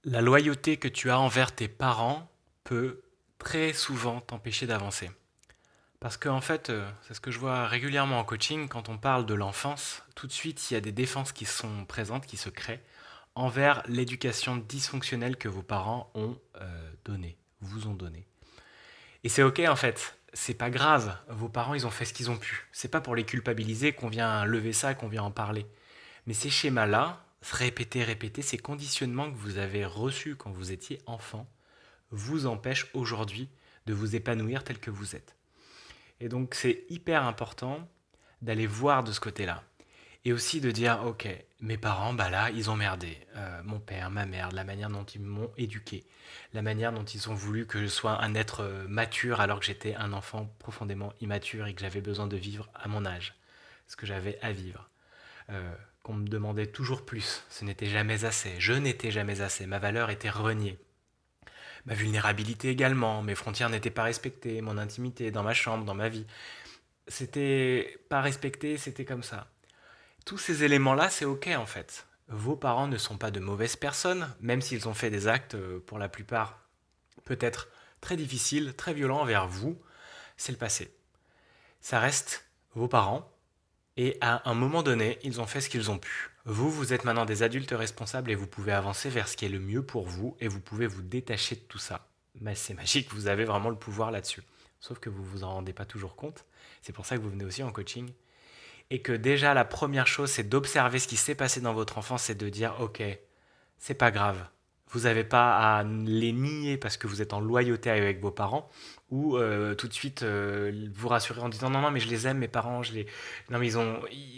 La loyauté que tu as envers tes parents peut très souvent t'empêcher d'avancer. Parce que en fait, c'est ce que je vois régulièrement en coaching, quand on parle de l'enfance, tout de suite, il y a des défenses qui sont présentes, qui se créent, envers l'éducation dysfonctionnelle que vos parents ont donnée, vous ont donnée. Et c'est ok en fait, c'est pas grave, vos parents ils ont fait ce qu'ils ont pu. C'est pas pour les culpabiliser qu'on vient lever ça, qu'on vient en parler. Mais ces schémas-là, répétés, répétés, ces conditionnements que vous avez reçus quand vous étiez enfant, vous empêchent aujourd'hui de vous épanouir tel que vous êtes. Et donc c'est hyper important d'aller voir de ce côté-là. Et aussi de dire, ok, mes parents, bah là, ils ont merdé. Mon père, ma mère, la manière dont ils m'ont éduqué, la manière dont ils ont voulu que je sois un être mature alors que j'étais un enfant profondément immature et que j'avais besoin de vivre à mon âge, ce que j'avais à vivre. Qu'on me demandait toujours plus, ce n'était jamais assez, je n'étais jamais assez, ma valeur était reniée. Ma vulnérabilité également, mes frontières n'étaient pas respectées, mon intimité dans ma chambre, dans ma vie. C'était pas respecté, c'était comme ça. Tous ces éléments-là, c'est ok en fait. Vos parents ne sont pas de mauvaises personnes, même s'ils ont fait des actes, pour la plupart, peut-être très difficiles, très violents envers vous, c'est le passé. Ça reste vos parents, et à un moment donné, ils ont fait ce qu'ils ont pu. Vous, vous êtes maintenant des adultes responsables et vous pouvez avancer vers ce qui est le mieux pour vous et vous pouvez vous détacher de tout ça. Mais c'est magique, vous avez vraiment le pouvoir là-dessus. Sauf que vous vous en rendez pas toujours compte. C'est pour ça que vous venez aussi en coaching. Et que déjà, la première chose, c'est d'observer ce qui s'est passé dans votre enfance et de dire, ok, c'est pas grave. Vous n'avez pas à les nier parce que vous êtes en loyauté avec vos parents ou tout de suite vous rassurer en disant non non mais je les aime mes parents je les non mais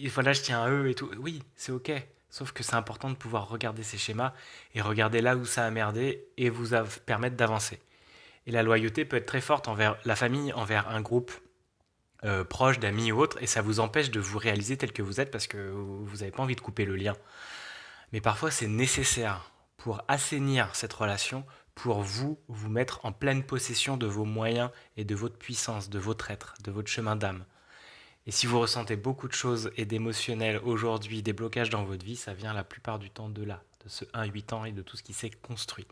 voilà je tiens à eux et tout oui c'est ok sauf que c'est important de pouvoir regarder ces schémas et regarder là où ça a merdé et permettre d'avancer et la loyauté peut être très forte envers la famille envers un groupe proche d'amis ou autre et ça vous empêche de vous réaliser tel que vous êtes parce que vous n'avez pas envie de couper le lien mais parfois, c'est nécessaire pour assainir cette relation, pour vous, vous mettre en pleine possession de vos moyens et de votre puissance, de votre être, de votre chemin d'âme. Et si vous ressentez beaucoup de choses et d'émotionnel aujourd'hui, des blocages dans votre vie, ça vient la plupart du temps de là, de ce 1-8 ans et de tout ce qui s'est construit.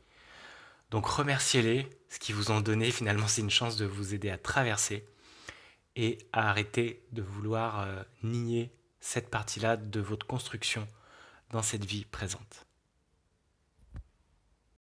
Donc remerciez-les, ce qu'ils vous ont donné, finalement c'est une chance de vous aider à traverser et à arrêter de vouloir nier cette partie-là de votre construction dans cette vie présente.